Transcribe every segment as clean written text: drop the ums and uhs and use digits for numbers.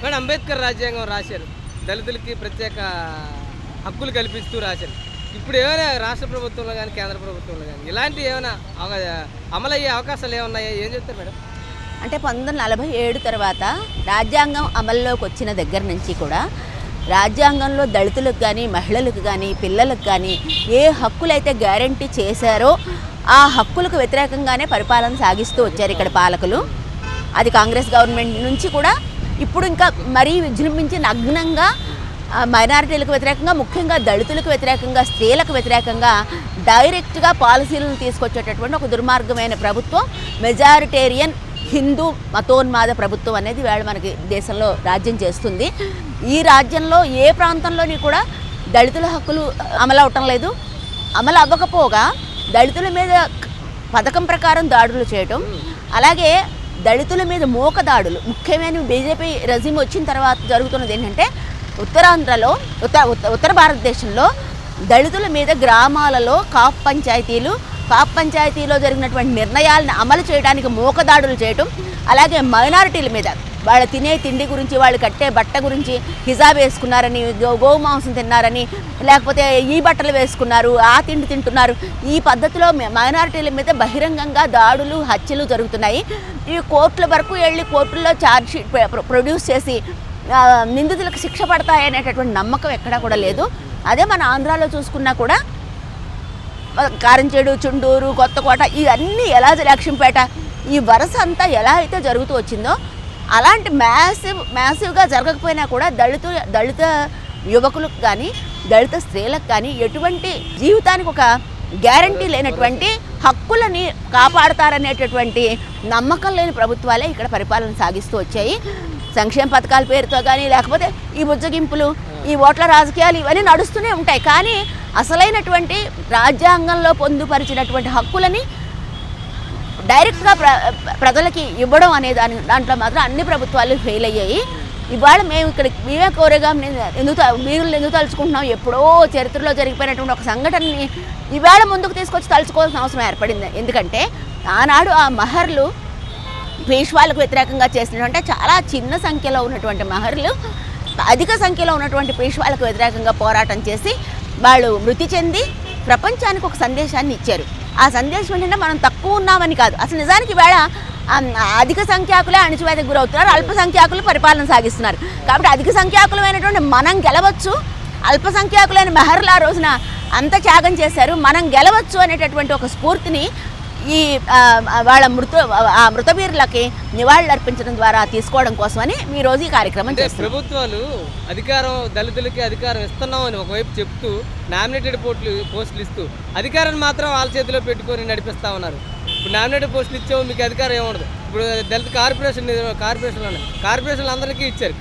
Madam Ambedkar రాజ్యాంగం రాశారు, దళితులకి ప్రత్యేక హక్కులు కల్పిస్తూ రాశారు. ఇప్పుడు ఏమైనా రాష్ట్ర ప్రభుత్వంలో కానీ కేంద్ర ప్రభుత్వంలో కానీ ఇలాంటివి ఏమైనా అమలయ్యే అవకాశాలు ఏమన్నాయా, ఏం చెప్తారు మేడం? అంటే 1947 తర్వాత రాజ్యాంగం అమల్లోకి వచ్చిన దగ్గర నుంచి కూడా రాజ్యాంగంలో దళితులకు కానీ మహిళలకు కానీ పిల్లలకు కానీ ఏ హక్కులైతే గ్యారంటీ చేశారో ఆ హక్కులకు వ్యతిరేకంగానే పరిపాలన సాగిస్తూ వచ్చారు ఇక్కడ పాలకులు. అది కాంగ్రెస్ గవర్నమెంట్ నుంచి కూడా ఇప్పుడు ఇంకా మరీ విజృంభించి నగ్నంగా మైనారిటీలకు వ్యతిరేకంగా, ముఖ్యంగా దళితులకు వ్యతిరేకంగా, స్త్రీలకు వ్యతిరేకంగా డైరెక్ట్గా పాలసీలను తీసుకొచ్చేటటువంటి ఒక దుర్మార్గమైన ప్రభుత్వం మెజారిటేరియన్ హిందూ మతోన్మాద ప్రభుత్వం అనేది వేళ మనకి దేశంలో రాజ్యం చేస్తుంది. ఈ రాజ్యంలో ఏ ప్రాంతంలోని కూడా దళితుల హక్కులు అమలు అవటం లేదు. అమలు అవ్వకపోగా దళితుల మీద పథకం ప్రకారం దాడులు చేయటం, అలాగే దళితుల మీద మూక దాడులు, ముఖ్యమైన బీజేపీ రెజిమ్ వచ్చిన తర్వాత జరుగుతున్నది ఏంటంటే ఉత్తరాంధ్రలో ఉత్తర భారతదేశంలో దళితుల మీద గ్రామాలలో కాప్ పంచాయతీలో జరిగినటువంటి నిర్ణయాలను అమలు చేయడానికి మూకదాడులు చేయటం, అలాగే మైనారిటీల మీద వాళ్ళ తినే తిండి గురించి, వాళ్ళు కట్టే బట్ట గురించి హిజాబ్ వేసుకున్నారని, గోమాంసం తిన్నారని, లేకపోతే ఈ బట్టలు వేసుకున్నారు, ఆ తిండి తింటున్నారు, ఈ పద్ధతిలో మైనారిటీల మీద బహిరంగంగా దాడులు హత్యలు జరుగుతున్నాయి. ఇవి కోర్టుల వరకు వెళ్ళి కోర్టుల్లో ఛార్జ్ షీట్ ప్రొడ్యూస్ చేసి నిందితులకు శిక్ష పడతాయనేటటువంటి నమ్మకం ఎక్కడా కూడా లేదు. అదే మన ఆంధ్రాలో చూసుకున్నా కూడా కారంచేడు, చుండూరు, కొత్తకోట ఇవన్నీ ఎలా, లక్ష్మీపేట ఈ వరుస అంతా ఎలా అయితే జరుగుతూ వచ్చిందో అలాంటి మ్యాసివ్గా జరగకపోయినా కూడా దళిత యువకులకు కానీ దళిత స్త్రీలకు కానీ ఎటువంటి జీవితానికి ఒక గ్యారంటీ లేనటువంటి హక్కులని కాపాడతారనేటటువంటి నమ్మకం లేని ప్రభుత్వాలే ఇక్కడ పరిపాలన సాగిస్తూ వచ్చాయి. సంక్షేమ పథకాల పేరుతో కానీ, లేకపోతే ఈ బుజ్జగింపులు, ఈ ఓట్ల రాజకీయాలు ఇవన్నీ నడుస్తూనే ఉంటాయి. కానీ అసలైనటువంటి రాజ్యాంగంలో పొందుపరిచినటువంటి హక్కులని డైరెక్ట్గా ప్రజలకి ఇవ్వడం అనే దాంట్లో మాత్రం అన్ని ప్రభుత్వాలు ఫెయిల్ అయ్యాయి. ఇవాళ మేము ఇక్కడ మేమే కోరేగా మీరు ఎందుకు తలుచుకుంటున్నాం, ఎప్పుడో చరిత్రలో జరిగిపోయినటువంటి ఒక సంఘటనని ఇవాళ ముందుకు తీసుకొచ్చి తలుచుకోవాల్సిన అవసరం ఏర్పడింది. ఎందుకంటే ఆనాడు ఆ మహర్లు పేష్వాలకు వ్యతిరేకంగా చేసినటువంటి చాలా చిన్న సంఖ్యలో ఉన్నటువంటి మహర్లు అధిక సంఖ్యలో ఉన్నటువంటి పేష్వాలకు వ్యతిరేకంగా పోరాటం చేసి వాళ్ళు మృతి చెంది ప్రపంచానికి ఒక సందేశాన్ని ఇచ్చారు. ఆ సందేశం ఏంటంటే మనం తక్కువ ఉన్నామని కాదు, అసలు నిజానికి వేళ అధిక సంఖ్యాకులే అణచివేతకు గురవుతున్నారు, అల్పసంఖ్యాకులు పరిపాలన సాగిస్తున్నారు. కాబట్టి అధిక సంఖ్యాకులమైనటువంటి మనం గెలవచ్చు, అల్పసంఖ్యాకులైన మెహర్లు ఆ రోజున అంత త్యాగం చేశారు, మనం గెలవచ్చు అనేటటువంటి ఒక స్ఫూర్తిని ఈ వాళ్ళ మృతవీరులకి నివాళులు అర్పించడం ద్వారా తీసుకోవడం కోసమని ఈ రోజు ఈ కార్యక్రమం చేస్తారు. ప్రభుత్వాలు దళితులకి అధికారం ఇస్తున్నాం అని ఒకవైపు చెప్తూ నామినేటెడ్ పోస్టులు ఇస్తూ అధికారాన్ని మాత్రం వాళ్ళ చేతిలో పెట్టుకొని నడిపిస్తా ఉన్నారు. ఇప్పుడు నామినేటెడ్ పోస్టులు ఇచ్చాము, మీకు అధికారం ఏముండదు. ఇప్పుడు దళిత కార్పొరేషన్లు అందరికీ ఇచ్చారు,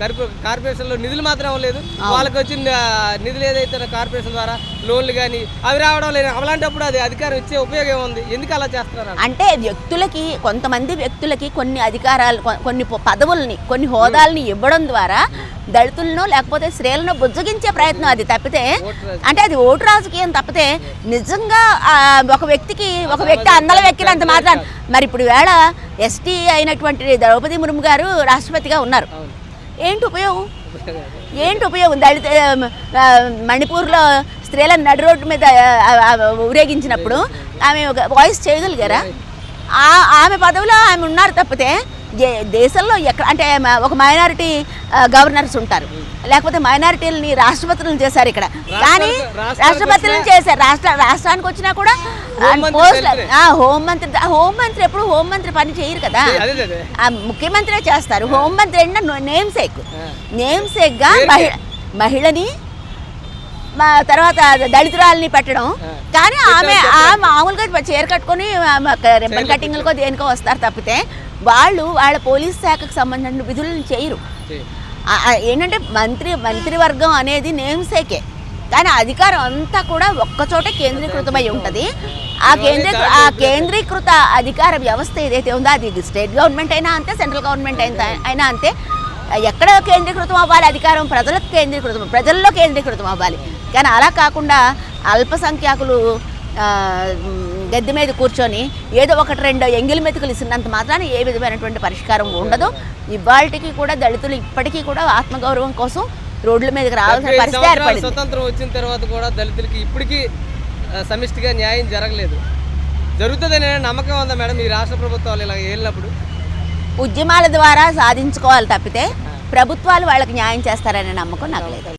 కార్పొరేషన్లో నిధులు మాత్రం లేదు. వాళ్ళకి వచ్చిన నిధులు ఏదైతే కార్పొరేషన్ ద్వారా లోన్లు కానీ అవి రావడం లేదు. అలాంటప్పుడు అది అధికారం ఇచ్చే ఉపయోగం ఏముంది, ఎందుకు అలా చేస్తున్నారు అంటే కొంతమంది వ్యక్తులకి కొన్ని అధికారాలు, కొన్ని పదవుల్ని, కొన్ని హోదాలని ఇవ్వడం ద్వారా దళితులను లేకపోతే స్త్రీలను బుజ్జగించే ప్రయత్నం. అది తప్పితే అంటే అది ఓటు రాజకీయం తప్పితే నిజంగా ఒక వ్యక్తి అందల వెక్కినంత మాత్రం. మరి ఇప్పుడు వేళ ఎస్టీ అయినటువంటి ద్రౌపది ముర్ము గారు రాష్ట్రపతిగా ఉన్నారు. ఏంటి ఉపయోగం? దళిత మణిపూర్లో స్త్రీలను నడి రోడ్డు మీద ఊరేగించినప్పుడు ఆమె వాయిస్ చేయగలిగారా? ఆమె పదవిలో ఆమె ఉన్నారు తప్పితే దేశంలో ఎక్కడ అంటే ఒక మైనారిటీ గవర్నర్స్ ఉంటారు, లేకపోతే మైనారిటీలని రాష్ట్రపతులను చేశారు ఇక్కడ. కానీ రాష్ట్రపతులను చేశారు, రాష్ట్రానికి వచ్చినా కూడా హోంమంత్రి ఎప్పుడు హోంమంత్రి పని చేయరు కదా, ముఖ్యమంత్రి చేస్తారు. హోంమంత్రి అంటే నేమ్ సేక్గా మహిళని తర్వాత దళితురాలని పెట్టడం. కానీ ఆమె మామూలుగా చీర కట్టుకొని రిబ్బన్ కటింగ్లకో దేనికో వస్తారు తప్పితే వాళ్ళ పోలీస్ శాఖకు సంబంధించిన విధులను చేయరు. ఏంటంటే మంత్రివర్గం అనేది నేమ్ సేకే, కానీ అధికారం అంతా కూడా ఒక్కచోటే కేంద్రీకృతమై ఉంటుంది. ఆ కేంద్రీకృత అధికార వ్యవస్థ ఏదైతే ఉందో అది స్టేట్ గవర్నమెంట్ అయినా అంతే, సెంట్రల్ గవర్నమెంట్ అయినా అంతే. ఎక్కడ కేంద్రీకృతం అవ్వాలి అధికారం? ప్రజల్లో కేంద్రీకృతం అవ్వాలి. కానీ అలా కాకుండా అల్పసంఖ్యాకులు గద్దె మీద కూర్చొని ఏదో ఒకటి రెండు ఎంగిలి మెతుకులు ఇస్తున్నంత మాత్రాన ఏ విధమైనటువంటి పరిష్కారం ఉండదు. ఇవాళకి కూడా దళితులు ఇప్పటికీ కూడా ఆత్మగౌరవం కోసం రోడ్ల మీదకి రావాల్సిన పరిస్థితి ఏర్పడింది. స్వతంత్రం వచ్చిన తర్వాత కూడా దళితులకి ఇప్పటికీ సమిష్టిగా న్యాయం జరగలేదు. జరుగుతుందనే నమ్మకం ఉందా మేడం ఈ రాష్ట్ర ప్రభుత్వాలు ఇలా వెళ్ళినప్పుడు? ఉద్యమాల ద్వారా సాధించుకోవాలి తప్పితే ప్రభుత్వాలు వాళ్ళకి న్యాయం చేస్తారనే నమ్మకం నాకు లేదు.